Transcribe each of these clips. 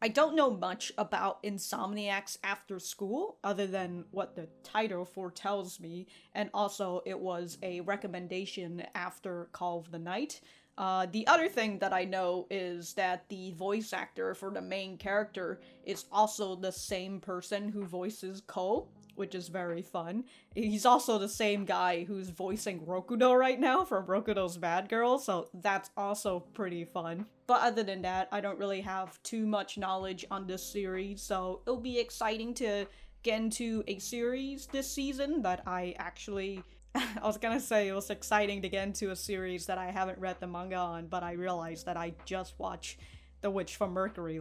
I don't know much about Insomniacs After School, other than what the title foretells me, and also it was a recommendation after Call of the Night. The other thing that I know is that the voice actor for the main character is also the same person who voices Ko, which is very fun. He's also the same guy who's voicing Rokudo right now from Rokudo's Bad Girl, so that's also pretty fun. But other than that, I don't really have too much knowledge on this series, so it'll be exciting to get into a series this season that I actually... I was gonna say it was exciting to get into a series that I haven't read the manga on, but I realized that I just watched The Witch from Mercury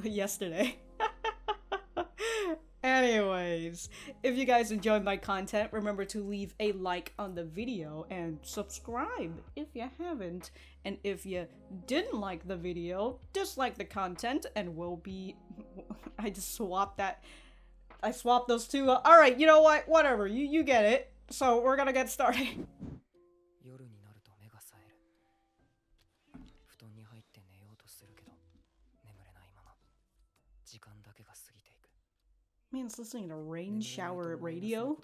yesterday. Anyways, if you guys enjoyed my content, remember to leave a like on the video and subscribe if you haven't. And if you didn't like the video, dislike the content and we'll be... I just swapped that. I swapped those two. Alright, you know what? Whatever. You get it. So we're gonna get started. Man's listening to rain shower radio.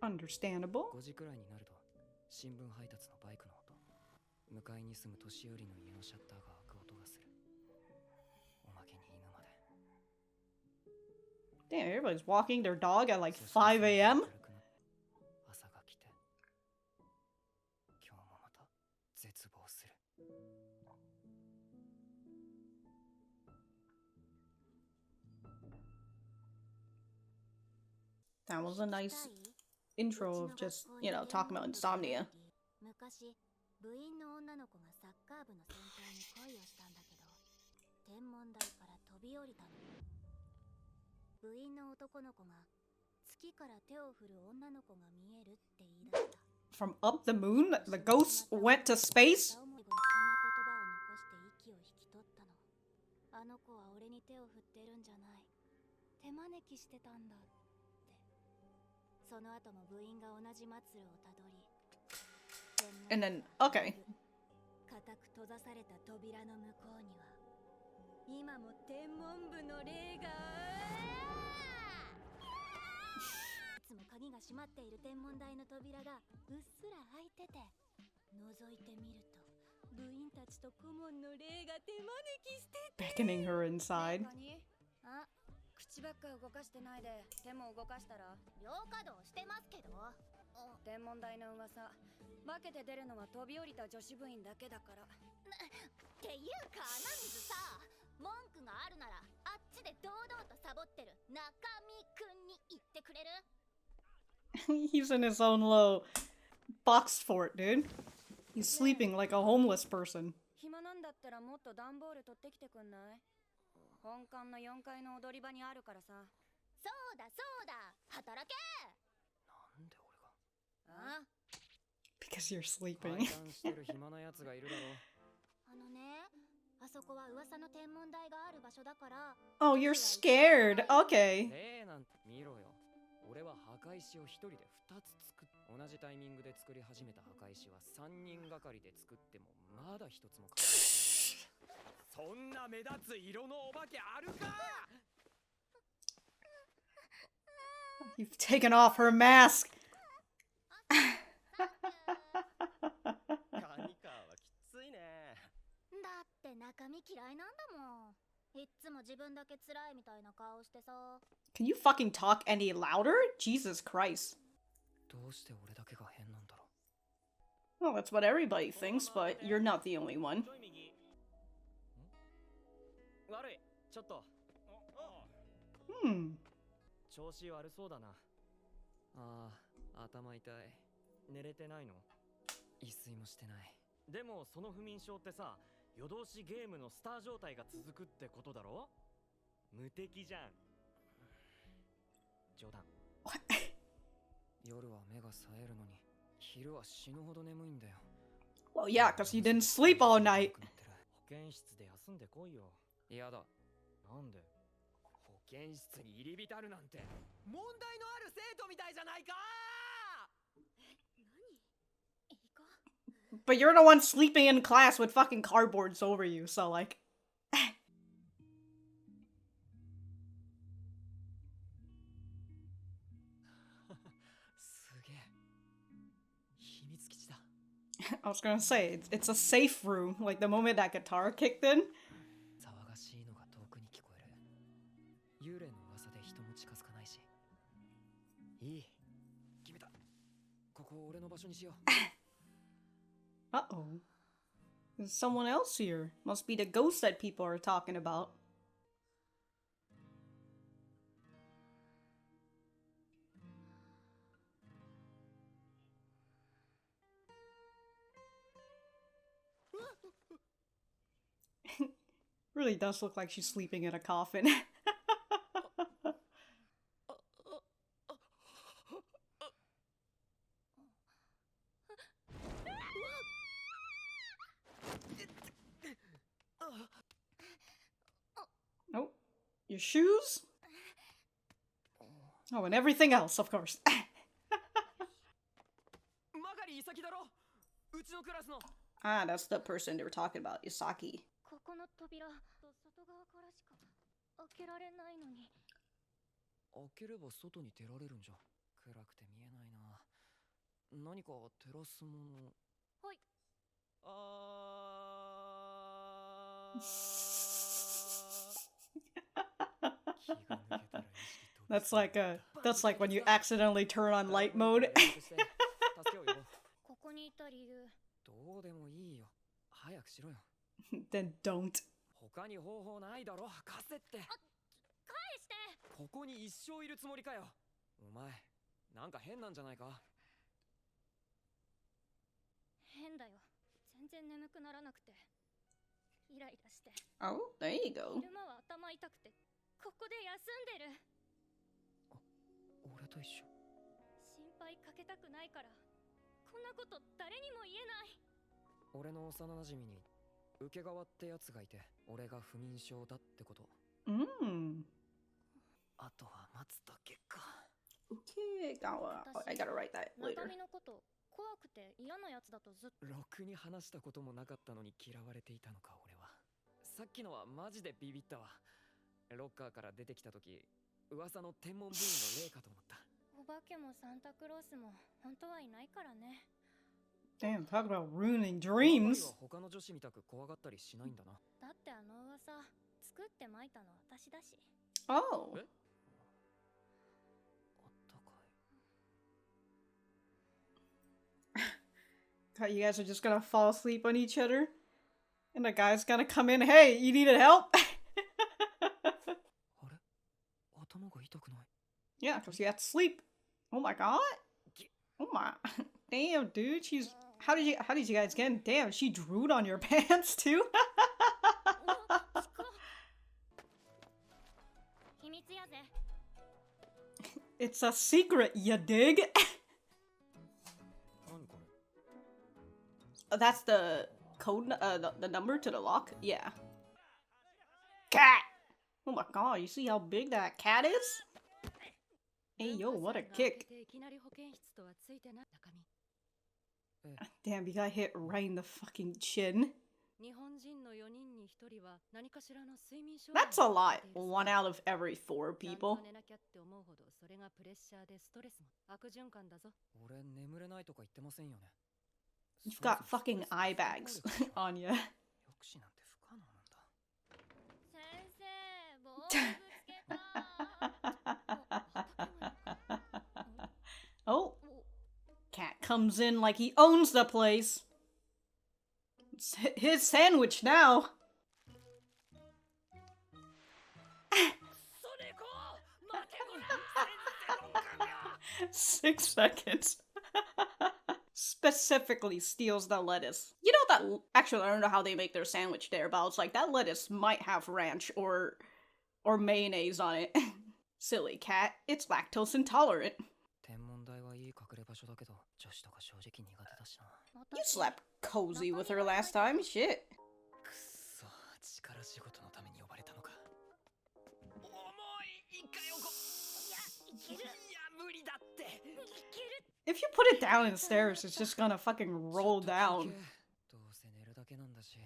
Understandable. Damn, everybody's walking their dog at like 5 a.m. That was a nice intro of just, you know, talking about insomnia. From up the moon? The ghost went to space? And then, okay. Beckoning her inside. He's in his own little box fort, dude. He's sleeping like a homeless person. Because you're sleeping. Oh, you're scared. Okay. You've taken off her mask. Can you fucking talk any louder? Jesus Christ. Well, that's what everybody thinks, but you're not the only one. Well, yeah, because you didn't sleep all night. But you're the one sleeping in class with fucking cardboards over you, so like... I was gonna say, it's a safe room. Like, the moment that guitar kicked in... Uh-oh. There's someone else here. Must be the ghost that people are talking about. Really does look like she's sleeping in a coffin. Oh, your shoes? Oh, and everything else, of course. Ah, that's the person they were talking about, Isaki. That's like when you accidentally turn on light mode. Then don't. Oh, there you go. Ukegawa. Oh, I gotta write that later. Damn, talk about ruining dreams. Oh. God, you guys are just gonna fall asleep on each other? And the guy's gonna come in, hey, you needed help? Yeah, because you had to sleep. Oh my god. Oh my. Damn, dude, she's... How did you guys get in? Damn, she drooed on your pants too? It's a secret, you dig? That's the code, the number to the lock? Yeah. Cat! Oh my god, you see how big that cat is? Hey yo, what a kick. Damn, you got hit right in the fucking chin. That's a lot. 1 out of every 4 people. You've got fucking eye bags on you. Oh. Cat comes in like he owns the place. It's his sandwich now. 6 seconds. Specifically steals the lettuce. You know that... Actually, I don't know how they make their sandwich there, but I was like, that lettuce might have ranch or mayonnaise on it. Silly cat. It's lactose intolerant. You slept cozy with her last time, shit. If you put it down in the stairs, it's just gonna fucking roll down. どうせ寝るだけなんだし、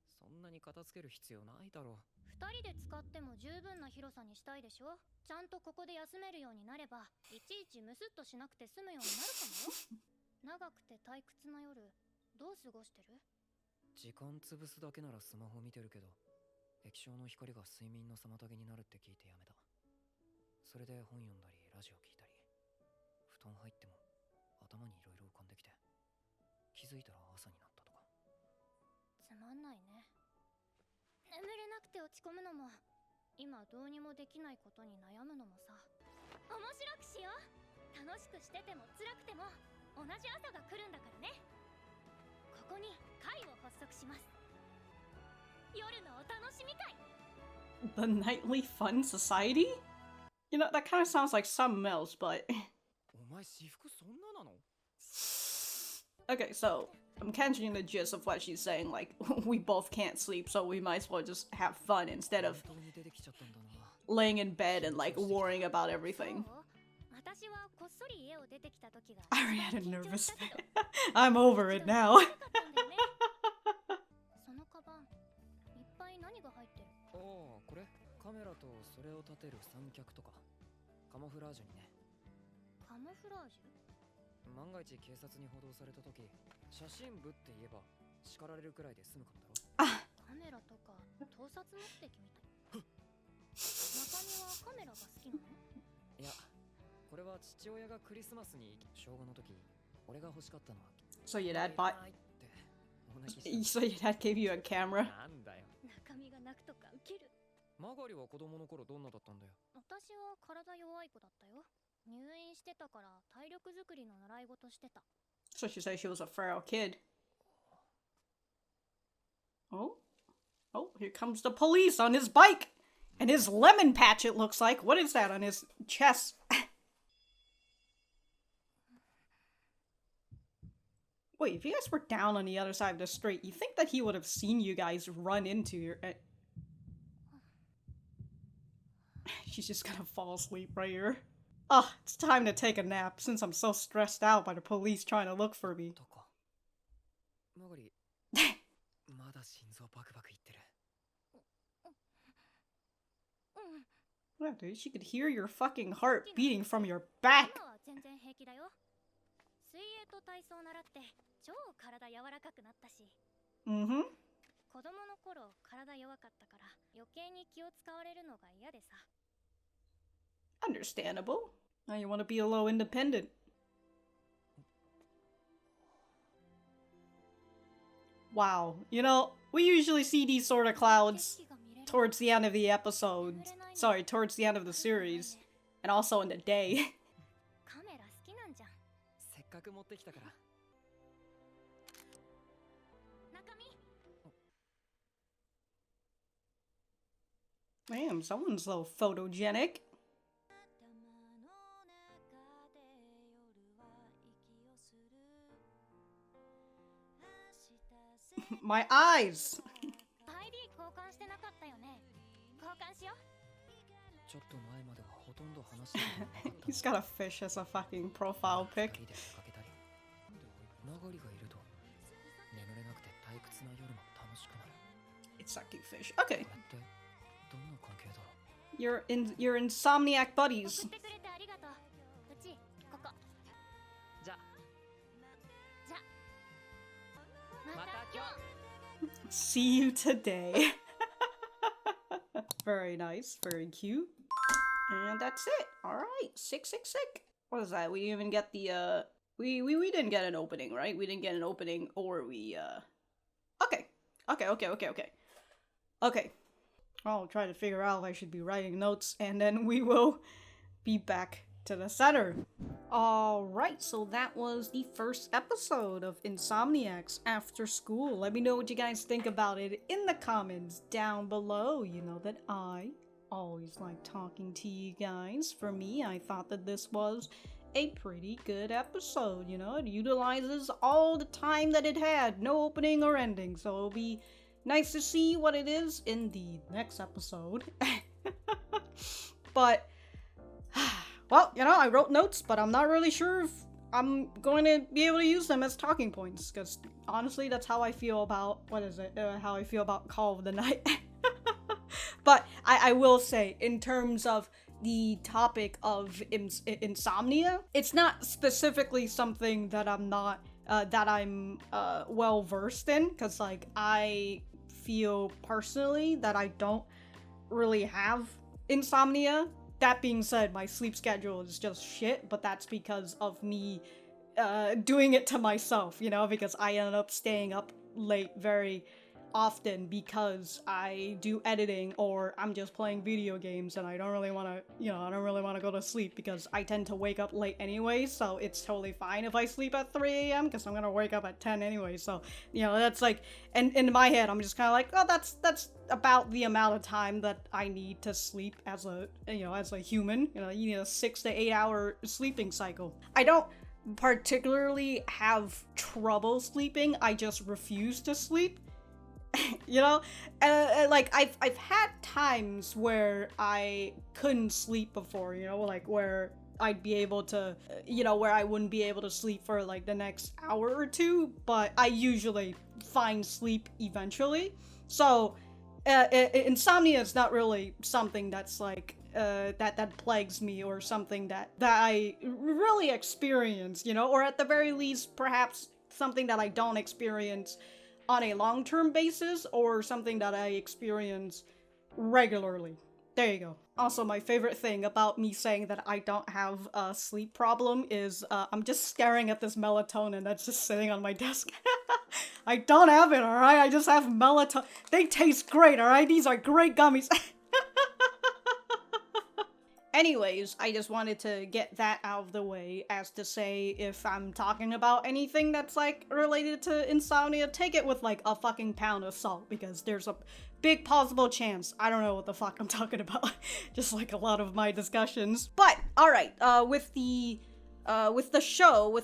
そんなに片付ける必要ないだろう。2人で使っても十分な広さにしたいでしょ。ちゃんとここで休めるようになれば、いちいちムスッとしなくて済むようになるかもよ。長くて退屈な夜、どう過ごしてる？時間潰すだけならスマホ見てるけど、液晶の光が睡眠の妨げになるって聞いてやめた。それで本読んだりラジオ聞いたり、布団入っても頭にいろいろ浮かんできて、気づいたら朝になったとか。つまんないね。眠れなくて落ち込むのも、今どうにもできないことに悩むのもさ。面白くしよう。楽しくしてても辛くても同じ朝が来るんだからね。ここに会を発足します。夜のお楽しみ会。 The Nightly Fun Society? You know, that kind of sounds like something else, but... お前私服そんななの？ Okay, so, I'm catching the gist of what she's saying, like, we both can't sleep, so we might as well just have fun instead of 本当に出てきちゃったんだな。 laying in bed and, like, worrying about everything. 私はこっそり家を出てきた時が I already had a nervous face. I'm over it now. そのカバン、いっぱい何が入ってる？ああ、これカメラとそれを立てる三脚とかカモフラージュにね。カモフラージュ？万が一警察に報道された時、写真部って言えば叱られるくらいで済むかもだろ。カメラとか盗撮目的みたい。中身はカメラが好きなの？いや、これは父親がクリスマスに小5の時、俺が欲しかったのは。 So your dad bought... ってお泣きした。 So your dad gave you a camera? なんだよ。中身が泣くとかウケる。マガリは子供の頃どんなだったんだよ。私は体弱い子だったよ。入院してたから体力作りの習い事してた。 So she said she was a feral kid. Oh? Oh, here comes the police on his bike! And his lemon patch, it looks like. What is that on his chest? Wait, if you guys were down on the other side of the street, you think that he would have seen you guys run into your... She's just gonna fall asleep right here. Ugh, it's time to take a nap since I'm so stressed out by the police trying to look for me. マガリ、まだ心臓バクバクいってる。Yeah, dude, she could hear your fucking heart beating from your back. 今は全然平気だよ。水泳と体操習って超体柔らかくなったし。Mm-hmm. 子供の頃体弱かったから余計に気を使われるのが嫌でさ。 Understandable. Now you want to be a little independent. Wow, you know, we usually see these sort of clouds towards the end of the episode. Sorry, towards the end of the series. And also in the day. カメラ好きなんじゃん。せっかく持ってきたから。中身。 Damn, someone's a little photogenic. My eyes! ID 交換してなかったよね。交換しよう。ちょっと前まではほとんど話してなかった。 He's got a fish as a fucking profile pic. 二人で出かけたり。マガリがいると眠れなくて退屈な夜も楽しくなる。 It's sucking fish. Okay. これってどんな関係だろう。 You're insomniac buddies. 送ってくれてありがとう。うちここ。じゃ、じゃ。また今日。 See you today. Very nice, very cute. And that's it. Alright, sick. What is that? We didn't even get the, we didn't get an opening, right? We didn't get an opening, or we, Okay. I'll try to figure out if I should be writing notes, and then we will be back to the center. Alright, so that was the first episode of Insomniacs After School. Let me know what you guys think about it in the comments down below. You know that I always like talking to you guys. For me, I thought that this was a pretty good episode, you know? It utilizes all the time that it had, no opening or ending, so it'll be nice to see what it is in the next episode. But... well, you know, I wrote notes, but I'm not really sure if I'm going to be able to use them as talking points, because honestly, that's how I feel about, how I feel about Call of the Night. But I will say, in terms of the topic of insomnia, it's not specifically something that I'm not, well versed in, because, like, I feel personally that I don't really have insomnia. That being said, my sleep schedule is just shit, but that's because of me doing it to myself, you know, because I ended up staying up late very often because I do editing, or I'm just playing video games and I don't really want to go to sleep because I tend to wake up late anyway, so it's totally fine if I sleep at 3 a.m. because I'm gonna wake up at 10 anyway, so, you know, that's like, and in my head, I'm just kind of like, oh, that's about the amount of time that I need to sleep as a human. You know, you need a 6 to 8 hour sleeping cycle. I don't particularly have trouble sleeping, I just refuse to sleep. You know, like I've had times where I couldn't sleep before, you know, like where I'd be able to, where I wouldn't be able to sleep for like the next hour or two, but I usually find sleep eventually. So insomnia is not really something that's like that plagues me, or something that I really experience, you know, or at the very least, perhaps something that I don't experience on a long-term basis, or something that I experience regularly. There you go. Also, my favorite thing about me saying that I don't have a sleep problem is I'm just staring at this melatonin that's just sitting on my desk. I don't have it, alright? I just have melatonin. They taste great, alright? These are great gummies. Anyways, I just wanted to get that out of the way, as to say, if I'm talking about anything that's, like, related to insomnia, take it with, like, a fucking pound of salt, because there's a big possible chance I don't know what the fuck I'm talking about, just like a lot of my discussions. But, alright, with the episode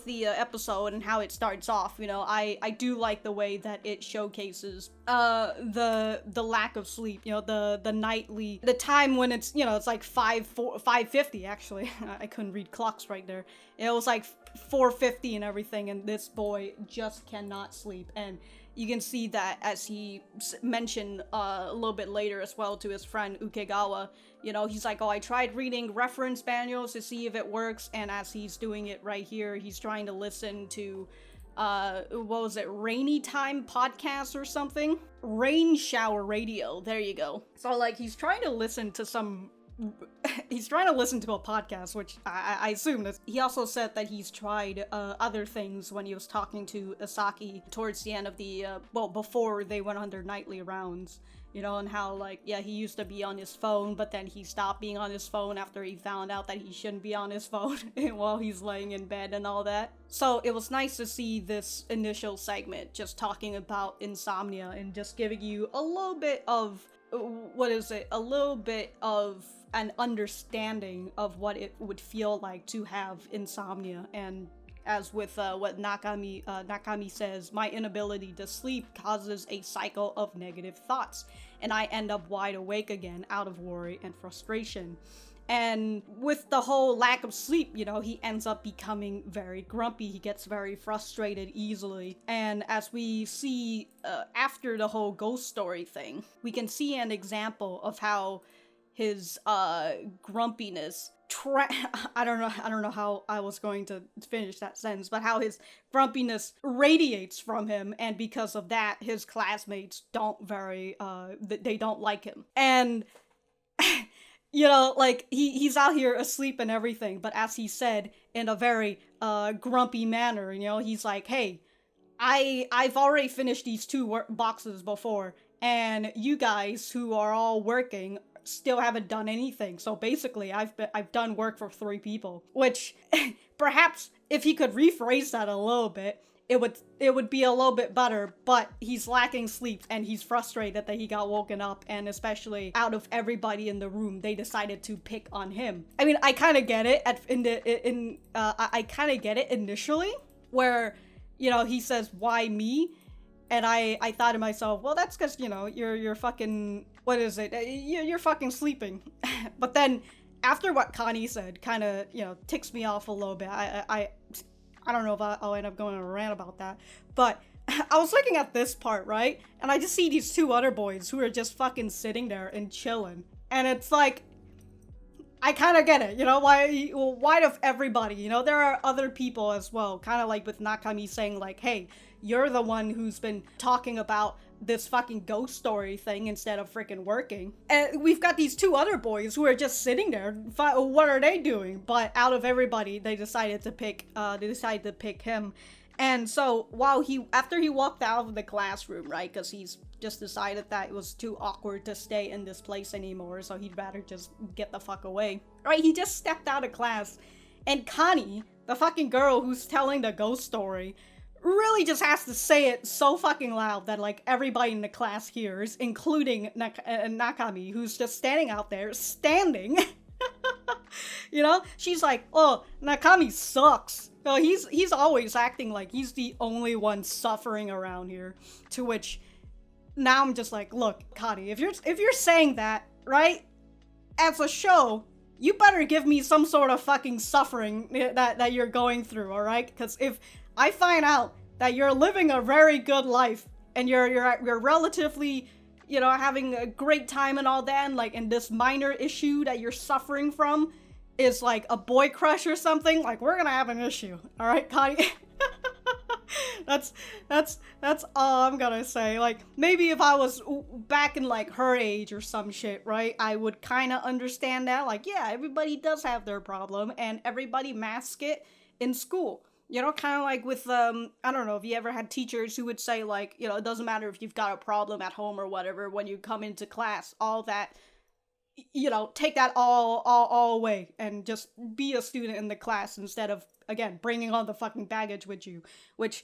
and how it starts off, you know, I do like the way that it showcases the lack of sleep, you know, the time when it's, you know, it's like 5:50 actually. I couldn't read clocks right there. It was like 4:50 and everything, and this boy just cannot sleep. And you can see that, as he mentioned a little bit later as well to his friend Ukegawa, you know, he's like, oh, I tried reading reference manuals to see if it works, and as he's doing it right here, he's trying to listen to, what was it, Rainy Time Podcast or something? Rain Shower Radio, there you go. So, like, he's trying to listen to a podcast, which I assume that he also said that he's tried other things when he was talking to Asaki towards the end of the before they went on their nightly rounds, you know, and how, like, yeah, he used to be on his phone, but then he stopped being on his phone after he found out that he shouldn't be on his phone while he's laying in bed and all that. So it was nice to see this initial segment just talking about insomnia and just giving you a little bit of an understanding of what it would feel like to have insomnia. And as with what Nakami says, my inability to sleep causes a cycle of negative thoughts, and I end up wide awake again out of worry and frustration. And with the whole lack of sleep, you know, he ends up becoming very grumpy. He gets very frustrated easily. And as we see after the whole ghost story thing, we can see an example of how his grumpiness I don't know how I was going to finish that sentence, but how his grumpiness radiates from him, and because of that, his classmates they don't like him. And you know, like, he's out here asleep and everything, but as he said, in a very grumpy manner, you know, he's like, hey, I've already finished these 2 boxes before, and you guys who are all working still haven't done anything. So basically, I've done work for 3 people. Which, perhaps, if he could rephrase that a little bit, it would be a little bit better, but he's lacking sleep and he's frustrated that he got woken up, and especially out of everybody in the room, they decided to pick on him. I mean, I kind of get it I kind of get it initially, where, you know, he says, why me? And I thought to myself, well, that's because, you know, you're fucking, what is it? You're fucking sleeping. But then, after what Connie said, kind of, you know, ticks me off a little bit. I don't know if I'll end up going on a rant about that, but I was looking at this part, right? And I just see these two other boys who are just fucking sitting there and chilling. And it's like, I kind of get it, you know, why of everybody, you know, there are other people as well, kind of like with Nakami saying like, hey, you're the one who's been talking about this fucking ghost story thing instead of freaking working. And we've got these two other boys who are just sitting there, what are they doing? But out of everybody, they decided to pick him. And so after he walked out of the classroom, right, because he's just decided that it was too awkward to stay in this place anymore, so he'd rather just get the fuck away. Right, he just stepped out of class, and Connie, the fucking girl who's telling the ghost story, really just has to say it so fucking loud that like everybody in the class hears, including Nakami, who's just standing out there, you know? She's like, oh, Nakami sucks. No, he's always acting like he's the only one suffering around here. To which, now I'm just like, look, Connie, if you're saying that, right, as a show, you better give me some sort of fucking suffering that you're going through, alright? Because if I find out that you're living a very good life, and you're relatively, you know, having a great time and all that, and like, and this minor issue that you're suffering from is like a boy crush or something, like, we're gonna have an issue, alright, Connie? That's all I'm gonna say. Like, maybe if I was back in like her age or some shit, right, I would kind of understand that, like, yeah, everybody does have their problem and everybody masks it in school, you know, kind of like with I don't know if you ever had teachers who would say like, you know, it doesn't matter if you've got a problem at home or whatever, when you come into class, all that, you know, take that all away and just be a student in the class instead of, again, bringing all the fucking baggage with you, which,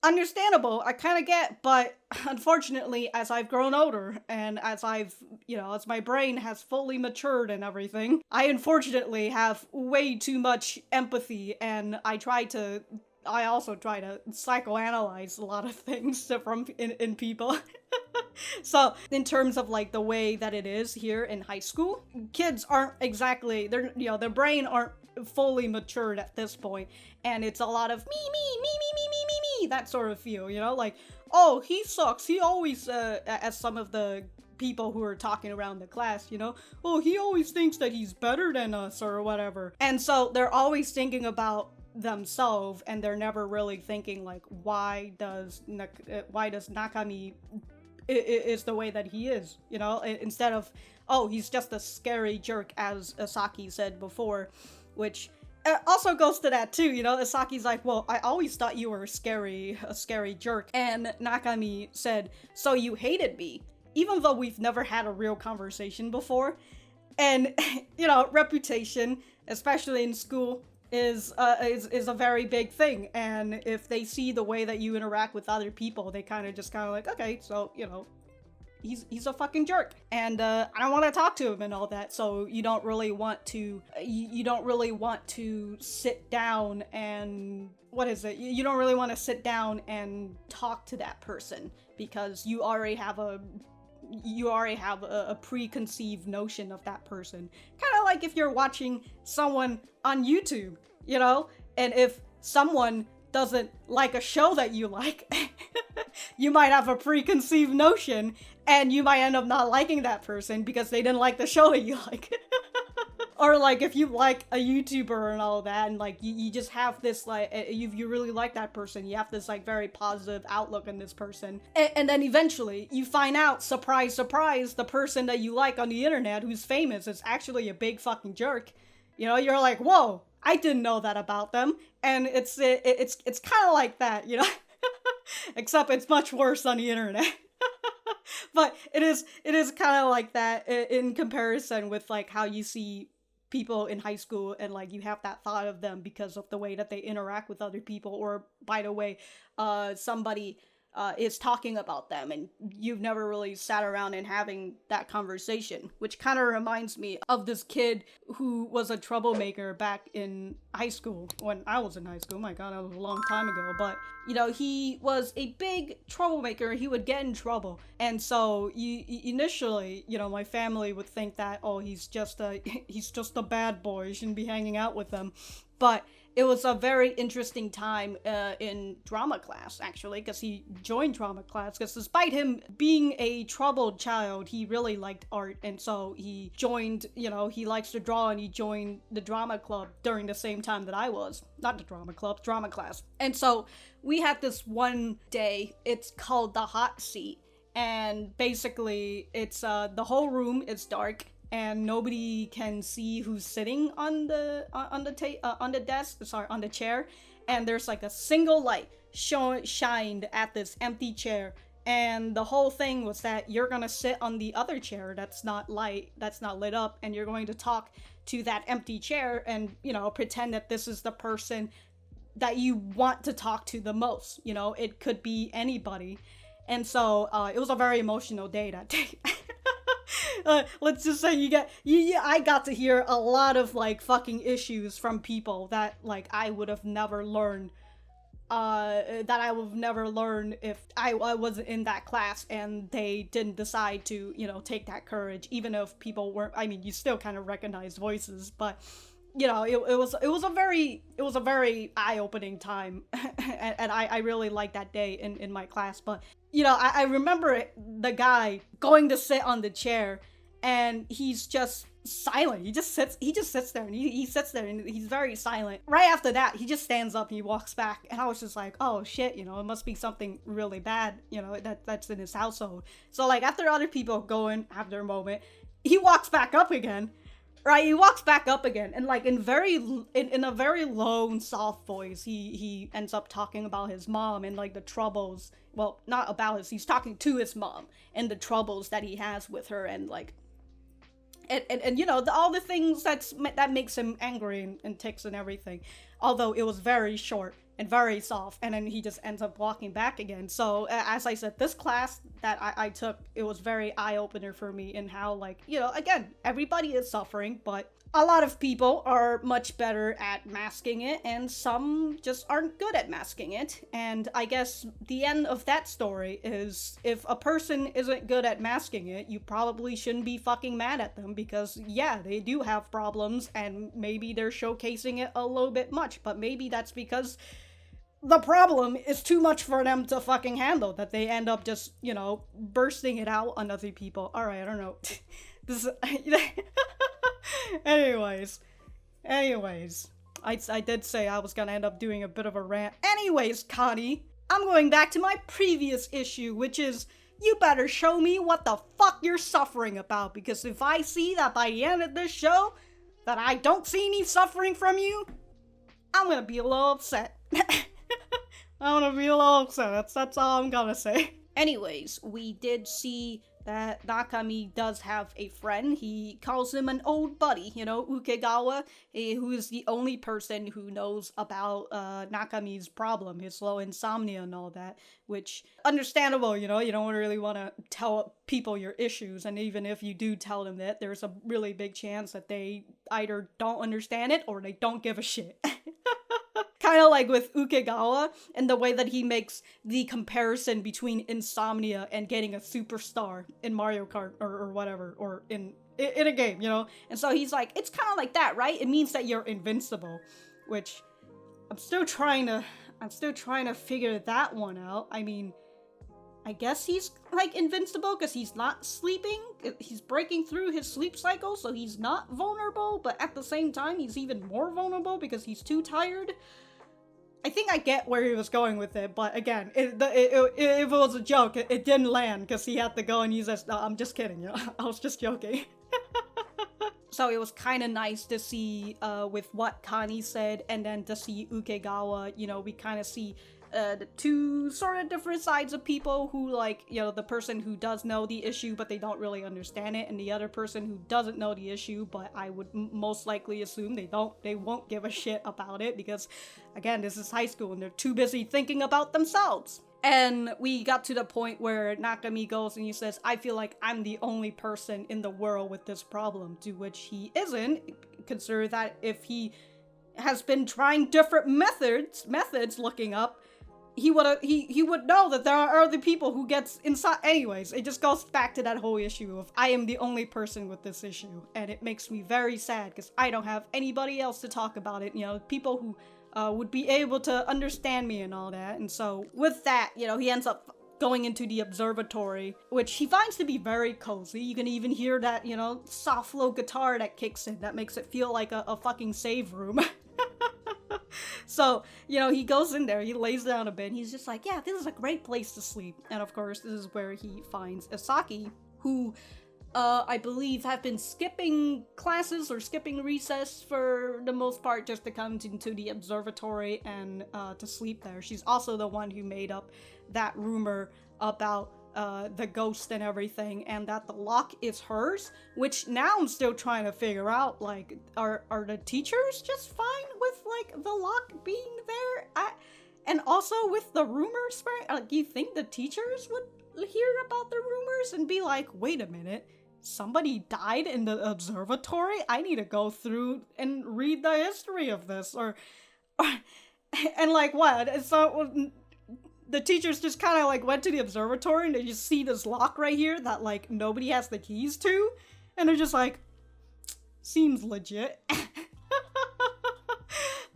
understandable, I kind of get, but unfortunately, as I've grown older and as I've, you know, as my brain has fully matured and everything, I unfortunately have way too much empathy, and I also try to psychoanalyze a lot of things in people. So, in terms of like the way that it is here in high school, kids aren't exactly, their brain aren't fully matured at this point, and it's a lot of me, that sort of feel, you know, like, oh, he sucks, he always, as some of the people who are talking around the class, you know, oh, he always thinks that he's better than us or whatever. And so they're always thinking about themselves, and they're never really thinking like, why does Nakami is the way that he is, you know, instead of, oh, he's just a scary jerk, as Asaki said before, which also goes to that too, you know. Asaki's like, well, I always thought you were a scary jerk, and Nakami said, so you hated me, even though we've never had a real conversation before. And you know, reputation, especially in school, is a very big thing, and if they see the way that you interact with other people, they kind of like, okay, so, you know, he's a fucking jerk, and I don't want to talk to him and all that. So you don't really want to sit down and you don't really want to sit down and talk to that person, because you already have a preconceived notion of that person. Kind of like if you're watching someone on YouTube, you know, and if someone doesn't like a show that you like, you might have a preconceived notion, and you might end up not liking that person because they didn't like the show that you like. Or like if you like a YouTuber and all that, and like you just have this like, you really like that person, you have this like very positive outlook on this person, and then eventually you find out, surprise surprise, the person that you like on the internet who's famous is actually a big fucking jerk. You know, you're like, whoa, I didn't know that about them. And it's kind of like that, you know. Except it's much worse on the internet. But it is kind of like that in comparison with like how you see people in high school, and like you have that thought of them because of the way that they interact with other people, or by the way somebody is talking about them, and you've never really sat around and having that conversation, which kind of reminds me of this kid who was a troublemaker back in high school, when I was in high school. My god, that was a long time ago. But you know, he was a big troublemaker. He would get in trouble, and so initially, you know, my family would think that, oh, he's just a bad boy, you shouldn't be hanging out with him. But it was a very interesting time in drama class, actually, because he joined drama class, because despite him being a troubled child, he really liked art, and so he joined, he likes to draw, and he joined the drama club during the same time that I was. Not the drama club, drama class. And so we had this one day, it's called the hot seat, and basically it's the whole room is dark, and nobody can see who's sitting on the chair, and there's like a single light shined at this empty chair, and the whole thing was that you're gonna sit on the other chair that's not lit up, and you're going to talk to that empty chair and pretend that this is the person that you want to talk to the most. It could be anybody. And so it was a very emotional day that day. Let's just say I got to hear a lot of like fucking issues from people that like I would have never learned if I wasn't in that class and they didn't decide to take that courage, even if people weren't. I mean, you still kind of recognize voices, but it was a very eye-opening time. and I really liked that day in my class. But I remember the guy going to sit on the chair, and he's just silent. He just sits there, and he sits there, and he's very silent. Right after that, he just stands up and he walks back, and I was just like, oh shit, it must be something really bad, that's in his household. So like after other people go in after a moment, he walks back up again. Right, he walks back up again, and like in a very low and soft voice, he ends up talking about his mom and like the troubles. Well, not about he's talking to his mom and the troubles that he has with her, and like, and all the things that makes him angry and tics and everything. Although it was very short and very soft, and then he just ends up walking back again. So as I said, this class that I took, it was very eye-opener for me in how, like, again, everybody is suffering, but a lot of people are much better at masking it, and some just aren't good at masking it. And I guess the end of that story is, if a person isn't good at masking it, you probably shouldn't be fucking mad at them, because yeah, they do have problems, and maybe they're showcasing it a little bit much, but maybe that's because the problem is too much for them to fucking handle, that they end up just, bursting it out on other people. Alright, I don't know. This Anyways, I did say I was gonna end up doing a bit of a rant. Anyways, Connie, I'm going back to my previous issue, which is, you better show me what the fuck you're suffering about, because if I see that by the end of this show, that I don't see any suffering from you, I'm gonna be a little upset. I'm gonna be a little upset, that's all I'm gonna say. Anyways, we did see that Nakami does have a friend. He calls him an old buddy, Hōkago, who is the only person who knows about Nakami's problem, his low insomnia and all that, which, understandable, you don't really want to tell people your issues, and even if you do tell them that, there's a really big chance that they either don't understand it or they don't give a shit. Kind of like with Hōkago, and the way that he makes the comparison between insomnia and getting a superstar in Mario Kart or whatever, or in a game, And so he's like, it's kind of like that, right? It means that you're invincible, which I'm still trying to figure that one out. I mean, I guess he's like invincible because he's not sleeping. He's breaking through his sleep cycle, so he's not vulnerable, but at the same time, he's even more vulnerable because he's too tired. I think I get where he was going with it, but again, if it was a joke, it didn't land because he had to go and he says, no, I'm just kidding, I was just joking. So it was kind of nice to see with what Connie said, and then to see Hōkago, we kind of see the two sort of different sides of people who, like, the person who does know the issue but they don't really understand it, and the other person who doesn't know the issue but I would most likely assume they won't give a shit about it, because again, this is high school and they're too busy thinking about themselves. And we got to the point where Nakami goes and he says, I feel like I'm the only person in the world with this problem, to which he isn't. Consider that if he has been trying different methods looking up, he would know that there are other people who gets inside. Anyways, it just goes back to that whole issue of I am the only person with this issue, and it makes me very sad because I don't have anybody else to talk about it. People who would be able to understand me and all that. And so with that, you know, he ends up going into the observatory, which he finds to be very cozy. You can even hear that, you know, soft low guitar that kicks in that makes it feel like a fucking save room. So, you know, he goes in there, he lays down a bed, he's just like, yeah, this is a great place to sleep. And of course, this is where he finds Isaki, who I believe have been skipping classes or skipping recess for the most part just to come into the observatory and to sleep there. She's also the one who made up that rumor about the ghost and everything, and that the lock is hers, which now I'm still trying to figure out, like, are the teachers just fine with, like, the lock being there? And also with the rumor spreading, like, you think the teachers would hear about the rumors and be like, wait a minute, somebody died in the observatory? I need to go through and read the history of this, or and like what? So the teachers just kind of like went to the observatory and they just see this lock right here that like nobody has the keys to, and they're just like, seems legit.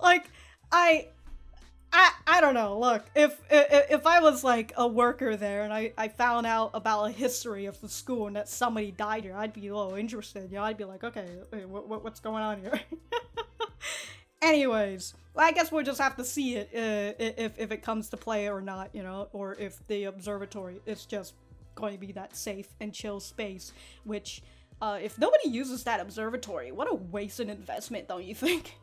Like, I don't know. Look, if I was like a worker there and I found out about a history of the school and that somebody died here, I'd be a little interested. You know, I'd be like, okay, what's going on here? Anyways, well, I guess we'll just have to see it if it comes to play or not, you know, or if the observatory is just going to be that safe and chill space, which, if nobody uses that observatory, what a wasted investment, don't you think?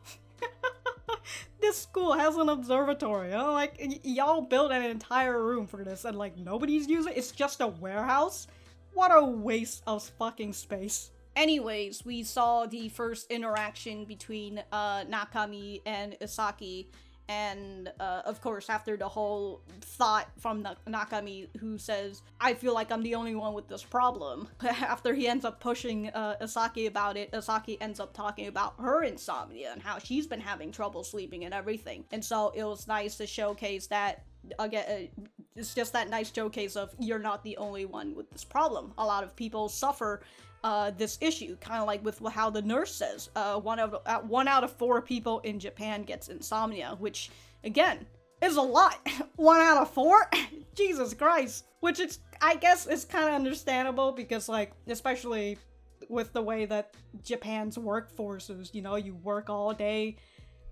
This school has an observatory, you know? Like, y'all built an entire room for this and like nobody's using it. It's just a warehouse. What a waste of fucking space. Anyways, we saw the first interaction between Nakami and Isaki, and of course after the whole thought from Nakami, who says, I feel like I'm the only one with this problem. After he ends up pushing Isaki about it, Isaki ends up talking about her insomnia and how she's been having trouble sleeping and everything. And so it was nice to showcase that, again, it's just that nice showcase of you're not the only one with this problem. A lot of people suffer this issue, kind of like with how the nurse says, 1 out of 4 people in Japan gets insomnia, which again is a lot. 1 out of 4. Jesus Christ. Which it's, I guess it's kind of understandable because, like, especially with the way that Japan's workforce is, you know, you work all day,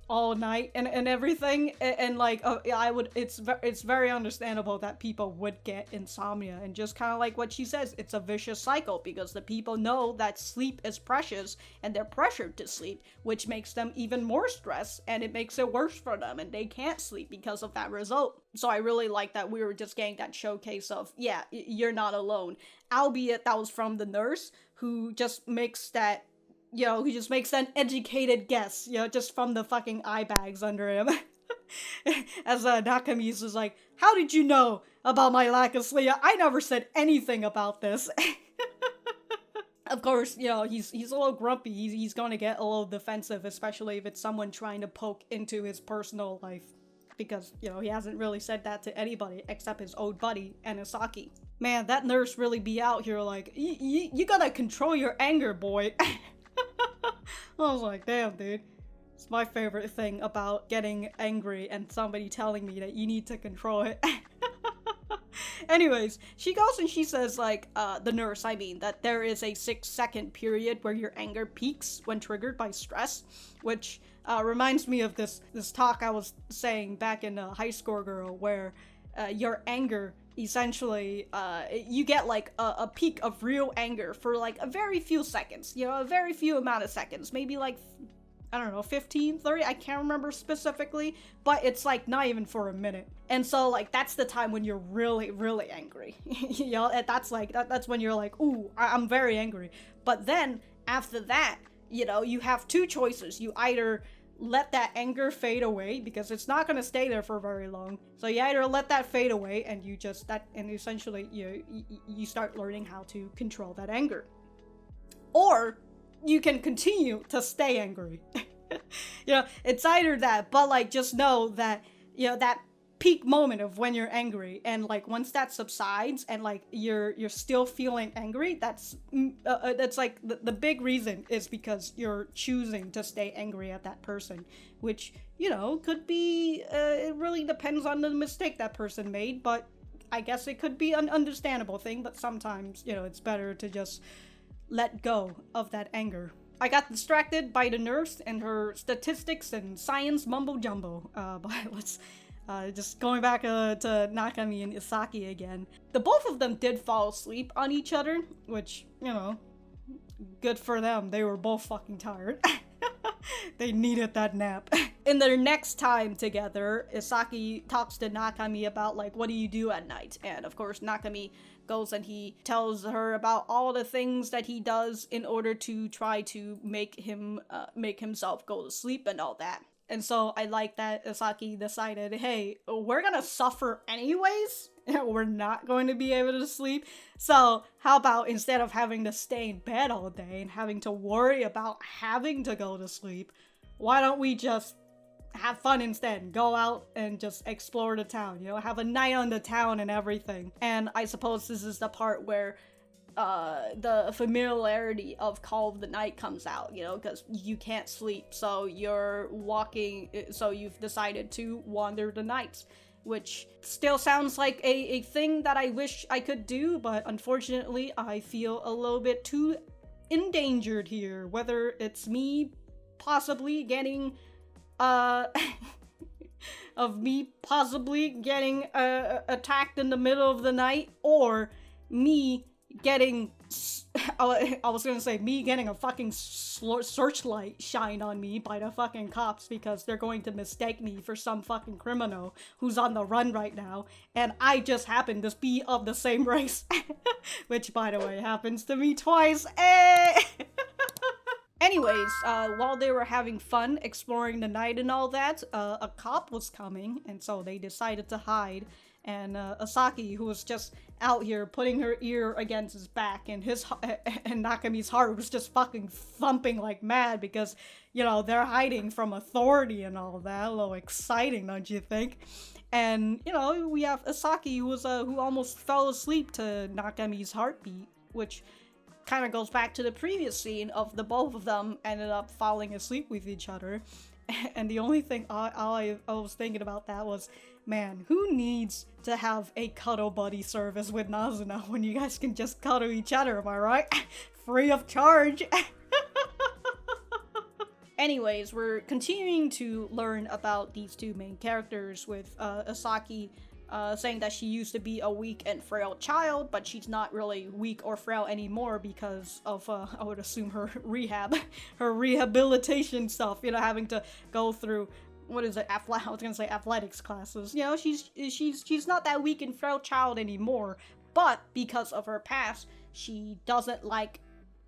all night, and everything, and like, it's very understandable that people would get insomnia, and just kind of like what she says, it's a vicious cycle because the people know that sleep is precious and they're pressured to sleep, which makes them even more stressed, and it makes it worse for them, and they can't sleep because of that result. So I really like that we were just getting that showcase of, yeah, you're not alone, albeit that was from the nurse who just makes that, you know, he just makes an educated guess, you know, just from the fucking eye bags under him. As Nakami's is like, how did you know about my lack of sleep? I never said anything about this. Of course, you know, he's a little grumpy. He's gonna get a little defensive, especially if it's someone trying to poke into his personal life. Because, you know, he hasn't really said that to anybody except his old buddy, Anisaki. Man, that nurse really be out here like, you gotta control your anger, boy. I was like, damn, dude. It's my favorite thing about getting angry and somebody telling me that you need to control it. Anyways, she goes and she says, like, the nurse, I mean, that there is a 6-second period where your anger peaks when triggered by stress, which reminds me of this talk I was saying back in High Score Girl, where your anger, essentially, you get like a peak of real anger for like a very few seconds, you know, a very few amount of seconds, maybe like, I don't know, 15, 30, I can't remember specifically, but it's like not even for a minute. And so like that's the time when you're really, really angry. You know, and that's like, that's when you're like, ooh, I'm very angry. But then after that, you know, you have 2 choices. You either let that anger fade away, because it's not going to stay there for very long. So you either let that fade away and you just, and essentially you start learning how to control that anger. Or you can continue to stay angry. You know, it's either that, but like just know that, you know, that peak moment of when you're angry, and like once that subsides and like you're still feeling angry, that's like the big reason is because you're choosing to stay angry at that person, which, you know, could be it really depends on the mistake that person made, but I guess it could be an understandable thing. But sometimes, you know, it's better to just let go of that anger. I got distracted by the nurse and her statistics and science mumbo jumbo, but let's just going back to Nakami and Isaki again. The both of them did fall asleep on each other, which, you know, good for them. They were both fucking tired. They needed that nap. In their next time together, Isaki talks to Nakami about, like, what do you do at night? And of course, Nakami goes and he tells her about all the things that he does in order to try to make himself go to sleep and all that. And so I like that Isaki decided, hey, we're gonna suffer anyways. We're not going to be able to sleep. So how about instead of having to stay in bed all day and having to worry about having to go to sleep, why don't we just have fun instead and go out and just explore the town, you know, have a night on the town and everything. And I suppose this is the part where the familiarity of Call of the Night comes out, you know, because you can't sleep, so you're walking, so you've decided to wander the nights, which still sounds like a thing that I wish I could do, but unfortunately I feel a little bit too endangered here, whether it's me possibly getting attacked in the middle of the night, or me getting I was gonna say me getting a fucking searchlight shined on me by the fucking cops because they're going to mistake me for some fucking criminal who's on the run right now, and I just happen to be of the same race. Which, by the way, happens to me twice. Anyways, while they were having fun exploring the night and all that, a cop was coming, and so they decided to hide. And Asaki, who was just out here putting her ear against his back, and and Nakami's heart was just fucking thumping like mad because, you know, they're hiding from authority and all that. A little exciting, don't you think? And, you know, we have Asaki, who almost fell asleep to Nakami's heartbeat, which kind of goes back to the previous scene of the both of them ended up falling asleep with each other. And the only thing I was thinking about that was, man, who needs to have a cuddle buddy service with Nazuna when you guys can just cuddle each other, am I right? Free of charge. Anyways, we're continuing to learn about these two main characters, with Asaki saying that she used to be a weak and frail child, but she's not really weak or frail anymore because of, I would assume, her rehabilitation stuff, you know, having to go through, what is it, I was gonna say athletics classes. You know, she's not that weak and frail child anymore, but because of her past, she doesn't like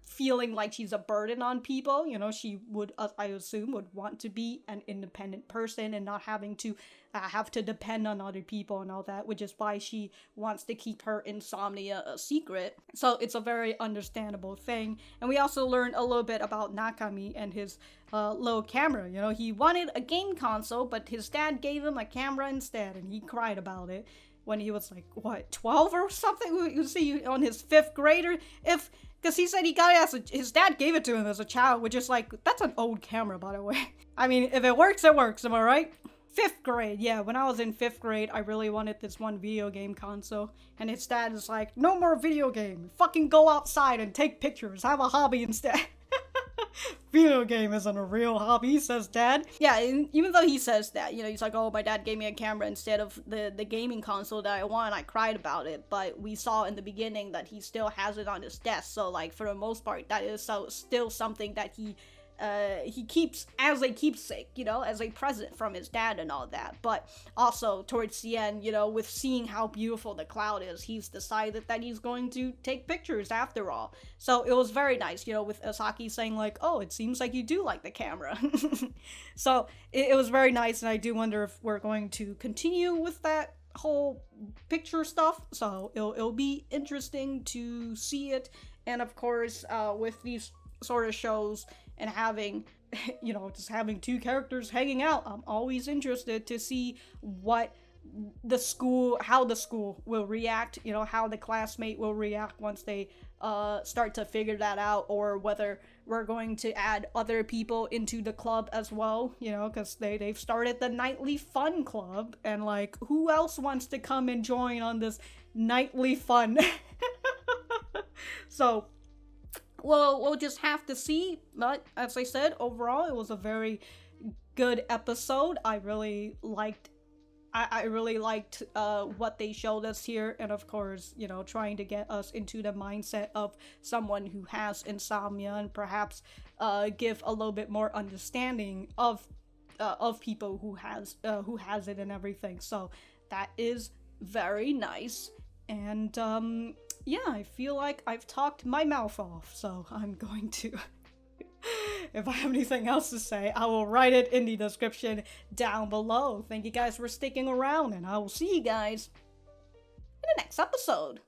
feeling like she's a burden on people. You know, she would, I assume, would want to be an independent person and not having to have to depend on other people and all that, which is why she wants to keep her insomnia a secret. So it's a very understandable thing. And we also learned a little bit about Nakami and his little camera. You know, he wanted a game console, but his dad gave him a camera instead, and he cried about it when he was like, what, 12 or something? You see, on his 5th grader, because he said he got it his dad gave it to him as a child, which is like, that's an old camera, by the way. I mean, if it works, am I right? 5th grade, yeah, when I was in 5th grade, I really wanted this one video game console, and his dad is like, no more video game, fucking go outside and take pictures, have a hobby instead. Video game isn't a real hobby, says dad. Yeah, and even though he says that, you know, he's like, oh, my dad gave me a camera instead of the gaming console that I want, I cried about it, but we saw in the beginning that he still has it on his desk, so, like, for the most part, that is still something that he keeps as a keepsake, you know, as a present from his dad and all that. But also, towards the end, you know, with seeing how beautiful the cloud is, he's decided that he's going to take pictures after all. So it was very nice, you know, with Asaki saying like, oh, it seems like you do like the camera. So it was very nice, and I do wonder if we're going to continue with that whole picture stuff. So it'll be interesting to see it. And of course, with these sort of shows and having, you know, just having two characters hanging out, I'm always interested to see what the school, how the school will react, you know, how the classmate will react once they start to figure that out, or whether we're going to add other people into the club as well, you know, because they've started the nightly fun club, and like, who else wants to come and join on this nightly fun? So we'll just have to see. But as I said, overall it was a very good episode. I really liked what they showed us here, and of course, you know, trying to get us into the mindset of someone who has insomnia, and perhaps give a little bit more understanding of people who has it and everything. So that is very nice. And yeah, I feel like I've talked my mouth off, so I'm going to if I have anything else to say, I will write it in the description down below. Thank you guys for sticking around, and I will see you guys in the next episode.